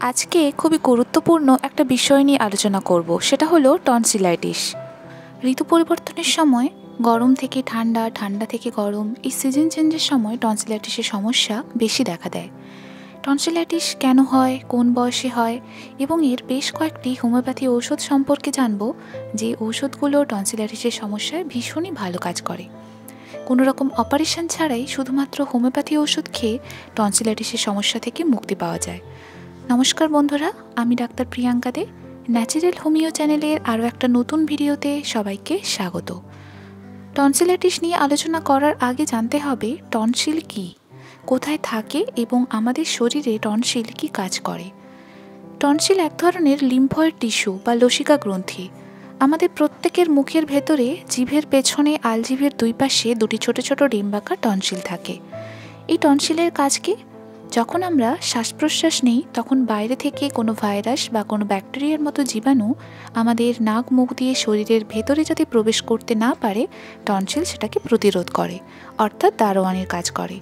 আজকে খুবই গুরুত্বপূর্ণ একটা বিষয় নিয়ে আলোচনা করব, সেটা হলো টনসিলাইটিস। ঋতু পরিবর্তনের সময় গরম থেকে ঠান্ডা, ঠান্ডা থেকে গরম, এই সিজন চেঞ্জের সময় টনসিলাইটিসের সমস্যা বেশি দেখা দেয়। টনসিলাইটিস কেন হয়, কোন বয়সে হয় এবং এর বেশ কয়েকটি হোমিওপ্যাথি ঔষধ সম্পর্কে জানব, যে ঔষধগুলো টনসিলাইটিসের সমস্যায় ভীষণই ভালো কাজ করে। কোনো রকম অপারেশন ছাড়াই শুধুমাত্র হোমিওপ্যাথি ওষুধ খেয়ে টনসিলাইটিসের সমস্যা থেকে মুক্তি পাওয়া যায়। নমস্কার বন্ধুরা, আমি ডাক্তার প্রিয়াঙ্কা দে। ন্যাচারাল হোমিও চ্যানেলের আরও একটা নতুন ভিডিওতে সবাইকে স্বাগত। টনসিলাইটিস নিয়ে আলোচনা করার আগে জানতে হবে টনসিল কী, কোথায় থাকে এবং আমাদের শরীরে টনসিল কী কাজ করে। টনসিল এক ধরনের লিম্ফয়েড টিস্যু বা লসিকা গ্রন্থি। আমাদের প্রত্যেকের মুখের ভেতরে জিভের পেছনে আলজিভের দুই পাশে দুটি ছোট ছোট ডিম্বাকার টনসিল থাকে। এই টনসিলের কাজ কি? যখন আমরা শ্বাস প্রশ্বাস নিই তখন বাইরে থেকে কোনো ভাইরাস বা কোনো ব্যাকটেরিয়ার মতো জীবাণু আমাদের নাক মুখ দিয়ে শরীরের ভেতরে যাতে প্রবেশ করতে না পারে, টনসিল সেটাকে প্রতিরোধ করে, অর্থাৎ দারোয়ানের কাজ করে।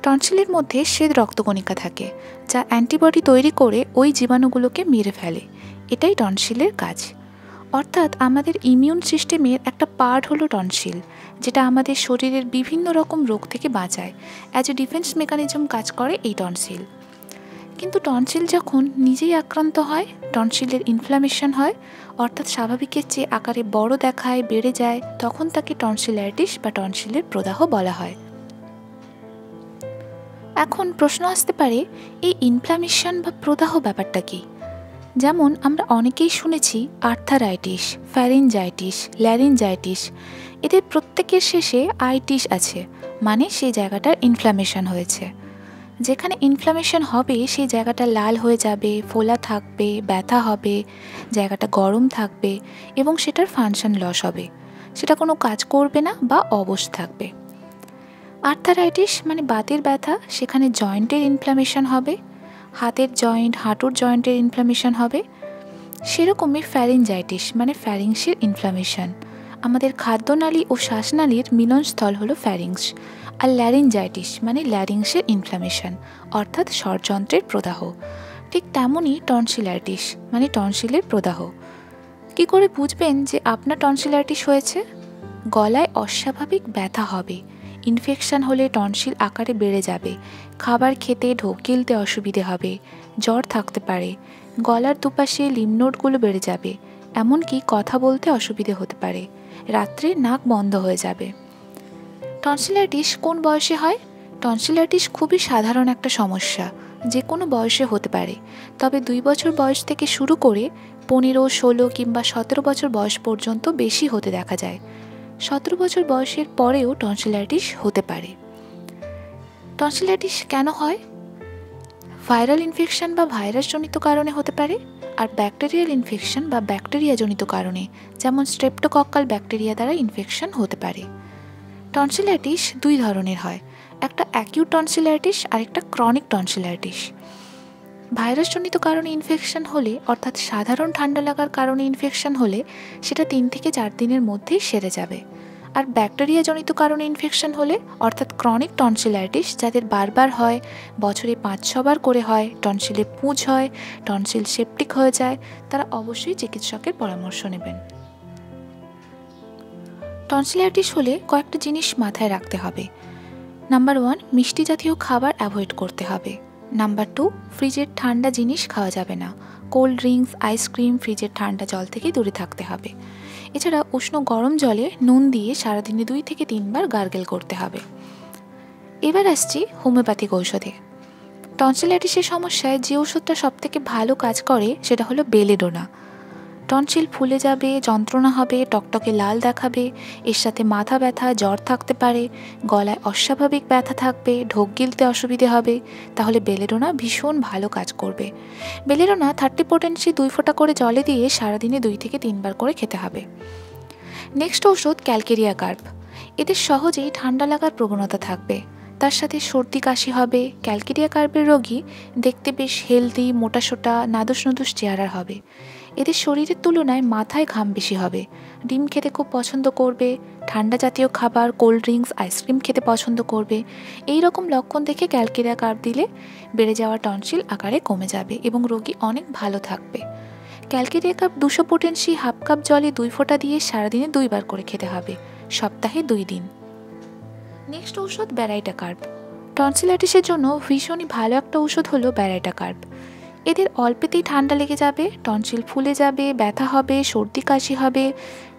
টনসিলের মধ্যে শ্বেত রক্তকণিকা থাকে, যা অ্যান্টিবডি তৈরি করে ওই জীবাণুগুলোকে মেরে ফেলে। এটাই টনসিলের কাজ। অর্থাৎ আমাদের ইমিউন সিস্টেমের একটা পার্ট হলো টনসিল, যেটা আমাদের শরীরের বিভিন্ন রকম রোগ থেকে বাঁচায়। অ্যাজ এ ডিফেন্স মেকানিজম কাজ করে এই টনসিল। কিন্তু টনসিল যখন নিজেই আক্রান্ত হয়, টনসিলের ইনফ্ল্যামেশন হয়, অর্থাৎ স্বাভাবিকের চেয়ে আকারে বড় দেখায়, বেড়ে যায়, তখন তাকে টনসিলাইটিস বা টনসিলের প্রদাহ বলা হয়। এখন প্রশ্ন আসতে পারে, এই ইনফ্ল্যামেশন বা প্রদাহ ব্যাপারটা কী? যেমন আমরা অনেকেই শুনেছি আর্থারাইটিস, ফ্যারিঞ্জাইটিস, ল্যারিঞ্জাইটিস, এদের প্রত্যেকের শেষে আইটিস আছে, মানে সেই জায়গাটার ইনফ্ল্যামেশন হয়েছে। যেখানে ইনফ্ল্যামেশন হবে সেই জায়গাটা লাল হয়ে যাবে, ফোলা থাকবে, ব্যথা হবে, জায়গাটা গরম থাকবে এবং সেটার ফাংশন লস হবে, সেটা কোনো কাজ করবে না বা অবশ থাকবে। আর্থারাইটিস মানে বাতের ব্যথা, সেখানে জয়েন্টের ইনফ্ল্যামেশন হবে, হাতের জয়েন্ট, হাঁটুর জয়েন্টের ইনফ্ল্যামেশন হবে। সেরকমই ফ্যারিঞ্জাইটিস মানে ফ্যারিংসের ইনফ্ল্যামেশন। আমাদের খাদ্যনালী ও শ্বাসনালীর মিলনস্থল হলো ফ্যারিংস। আর ল্যারিঞ্জাইটিস মানে ল্যারিংসের ইনফ্ল্যামেশন, অর্থাৎ স্বরযন্ত্রের প্রদাহ। ঠিক তেমনই টনসিলাইটিস মানে টনসিলের প্রদাহ। কি করে বুঝবেন যে আপনার টনসিলাইটিস হয়েছে? গলায় অস্বাভাবিক ব্যথা হবে, ইনফেকশন হলে টনসিল আকারে বেড়ে যাবে, খাবার খেতে ঢোক গিলতে অসুবিধে হবে, জ্বর থাকতে পারে, গলার দুপাশে লিম্ফনোডগুলো বেড়ে যাবে, এমনকি কথা বলতে অসুবিধে হতে পারে, রাত্রে নাক বন্ধ হয়ে যাবে। টনসিলাইটিস কোন বয়সে হয়? টনসিলাইটিস খুবই সাধারণ একটা সমস্যা, যে কোনো বয়সে হতে পারে। তবে 2 বছর বয়স থেকে শুরু করে 15, 16 কিংবা 17 বছর বয়স পর্যন্ত বেশি হতে দেখা যায়। 17 বছর বয়সের পরেও টনসিলাইটিস হতে পারে। টনসিলাইটিস কেন হয়? ভাইরাল ইনফেকশন বা ভাইরাসজনিত কারণে হতে পারে, আর ব্যাকটেরিয়াল ইনফেকশন বা ব্যাকটেরিয়াজনিত কারণে, যেমন স্ট্রেপ্টোকক্কাল ব্যাকটেরিয়া দ্বারা ইনফেকশন হতে পারে। টনসিলাইটিস 2 ধরনের হয়, একটা অ্যাকিউট টনসিলাইটিস আর একটা ক্রনিক টনসিলাইটিস। ভাইরাসজনিত কারণে ইনফেকশন হলে, অর্থাৎ সাধারণ ঠান্ডা লাগার কারণে ইনফেকশন হলে, সেটা 3 থেকে 4 দিনের মধ্যেই সেরে যাবে। আর ব্যাকটেরিয়াজনিত কারণে ইনফেকশন হলে, অর্থাৎ ক্রনিক টনসিলাইটিস, যাদের বারবার হয়, বছরে 5-6 বার করে হয়, টনসিলে পুঁজ হয়, টনসিল সেপটিক হয়ে যায়, তারা অবশ্যই চিকিৎসকের পরামর্শ নেবেন। টনসিলাইটিস হলে কয়েকটা জিনিস মাথায় রাখতে হবে। নাম্বার 1, মিষ্টি জাতীয় খাবার অ্যাভয়েড করতে হবে। নাম্বার 2, ফ্রিজের ঠান্ডা জিনিস খাওয়া যাবে না। কোল্ড ড্রিঙ্কস, আইসক্রিম, ফ্রিজের ঠান্ডা জল থেকে দূরে থাকতে হবে। এছাড়া উষ্ণ গরম জলে নুন দিয়ে সারাদিনে 2 থেকে 3 বার গার্গেল করতে হবে। এবার আসছি হোমিওপ্যাথিক ঔষধে। টনসিলাইটিসের সমস্যায় যে ওষুধটা সবথেকে ভালো কাজ করে সেটা হলো বেলেডোনা। টনসিল ফুলে যাবে, যন্ত্রণা হবে, টকটকে লাল দেখাবে, এর সাথে মাথা ব্যথা, জ্বর থাকতে পারে, গলায় অস্বাভাবিক ব্যথা থাকবে, ঢোক গিলতে অসুবিধে হবে, তাহলে বেলেডোনা ভীষণ ভালো কাজ করবে। বেলেডোনা 30 পোটেন্সি 2 ফোঁটা করে জলে দিয়ে সারাদিনে 2 থেকে 3 বার করে খেতে হবে। নেক্সট ওষুধ ক্যালকেরিয়া কার্ব। এদের সহজেই ঠান্ডা লাগার প্রবণতা থাকবে, তার সাথে সর্দি কাশি হবে। ক্যালকেরিয়া কার্বের রোগী দেখতে বেশ হেলদি, মোটাসোটা, নাদুস নুদুস চেহারার হবে। এদের শরীরের তুলনায় মাথায় ঘাম বেশি হবে, ডিম খেতে খুব পছন্দ করবে, ঠান্ডা জাতীয় খাবার, কোল্ড ড্রিঙ্কস, আইসক্রিম খেতে পছন্দ করবে। এই রকম লক্ষণ দেখে ক্যালকেরিয়া কার্ভ দিলে বেড়ে যাওয়া টনসিল আকারে কমে যাবে এবং রোগী অনেক ভালো থাকবে। ক্যালকেরিয়া কার্ভ 200 পোটেনসি হাফ কাপ জলে 2 ফোঁটা দিয়ে সারাদিনে 2 বার করে খেতে হবে, সপ্তাহে 2 দিন। নেক্সট ঔষধ ব্যারাইটা কার্ভ। টনসিলাইটিসের জন্য ভীষণই ভালো একটা ওষুধ হলো ব্যারাইটা কার্ভ। এদের অল্পেতেই ঠান্ডা লেগে যাবে, টনসিল ফুলে যাবে, ব্যথা হবে, সর্দি কাশি হবে,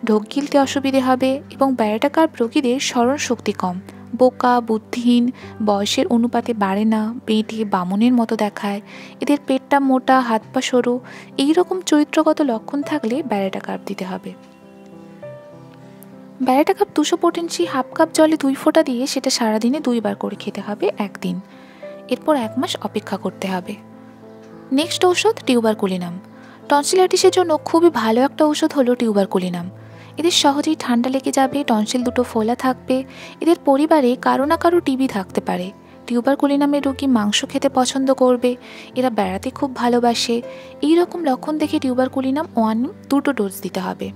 ঢোক গিলতে অসুবিধে হবে এবং ব্যারাইটা কার্ভ রোগীদের স্মরণ শক্তি কম, বোকা, বুদ্ধিহীন, বয়সের অনুপাতে বাড়ে না, বেঁটে বামনের মতো দেখায়, এদের পেটটা মোটা, হাত পা সরু, এইরকম চরিত্রগত লক্ষণ থাকলে ব্যারাইটা কার্ভ দিতে হবে। ব্যারাইটা কার্ভ 200 পোটেনসি হাফ কাপ জলে 2 ফোঁটা দিয়ে সেটা সারাদিনে 2 বার করে খেতে হবে 1 দিন। এরপর 1 মাস অপেক্ষা করতে হবে। নেক্সট ঔষধ টিউবারকুলিনাম। টনসিলাইটিসের জন্য খুবই ভালো একটা ঔষধ হলো টিউবারকুলিনাম। এদের সহজেই ঠান্ডা লেগে যাবে, টনসিল দুটো ফোলা থাকবে, এদের পরিবারে কারো না কারো টিবি থাকতে পারে। টিউবারকুলিনামের রোগী মাংস খেতে পছন্দ করবে, এরা বেড়াতে খুব ভালোবাসে। এই রকম লক্ষণ দেখে টিউবারকুলিনাম 2 ডোজ দিতে হবে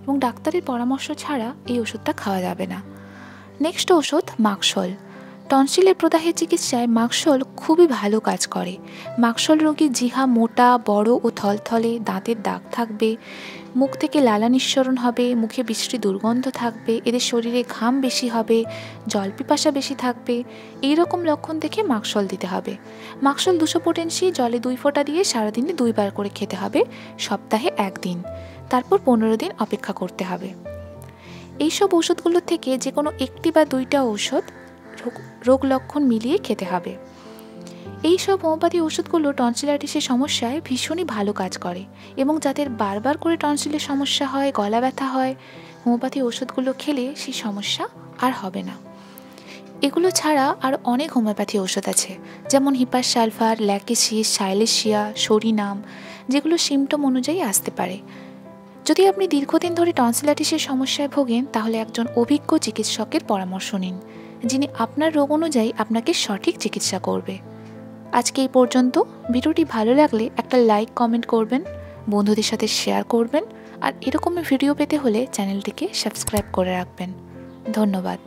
এবং ডাক্তারের পরামর্শ ছাড়া এই ওষুধটা খাওয়া যাবে না। নেক্সট ওষুধ মাকসল। টনসিলের প্রদাহের চিকিৎসায় মাকসল খুবই ভালো কাজ করে। মাকসল রোগীর জিহা মোটা, বড় ও থলথলে, দাঁতের দাগ থাকবে, মুখ থেকে লালা নিঃসরণ হবে, মুখে বিশ্রী দুর্গন্ধ থাকবে, এদের শরীরে ঘাম বেশি হবে, জল পিপাসা বেশি থাকবে। এই রকম লক্ষণ দেখে মাকসল দিতে হবে। মাকসল 200 পোটেনসি জলে 2 ফোঁটা দিয়ে সারাদিনে 2 বার করে খেতে হবে, সপ্তাহে 1 দিন। তারপর 15 দিন অপেক্ষা করতে হবে। এইসব ওষুধগুলো থেকে যে কোনো 1টি বা 2টা ঔষধ রোগ লক্ষণ মিলিয়ে খেতে হবে। এই সব হোমিওপ্যাথি ওষুধগুলো টনসিলাইটিসের সমস্যায় ভীষণই ভালো কাজ করে এবং যাদের বারবার করে টনসিলের সমস্যা হয়, গলা ব্যথা হয়, হোমিওপ্যাথি ওষুধগুলো খেলে সেই সমস্যা আর হবে না। এগুলো ছাড়া আর অনেক হোমিওপ্যাথি ওষুধ আছে, যেমন হিপার সালফার, ল্যাকেসিস, সাইলেশিয়া, সরিনাম, যেগুলো সিমটম অনুযায়ী আসতে পারে। যদি আপনি দীর্ঘদিন ধরে টনসিলাইটিসের সমস্যায় ভোগেন তাহলে একজন অভিজ্ঞ চিকিৎসকের পরামর্শ নিন, যিনি আপনার রোগ অনুযায়ী আপনাকে সঠিক চিকিৎসা করবে। আজকে এই পর্যন্ত। ভিডিওটি ভালো লাগলে একটা লাইক, কমেন্ট করবেন, বন্ধুদের সাথে শেয়ার করবেন আর এরকমই ভিডিও পেতে হলে চ্যানেলটিকে সাবস্ক্রাইব করে রাখবেন। ধন্যবাদ।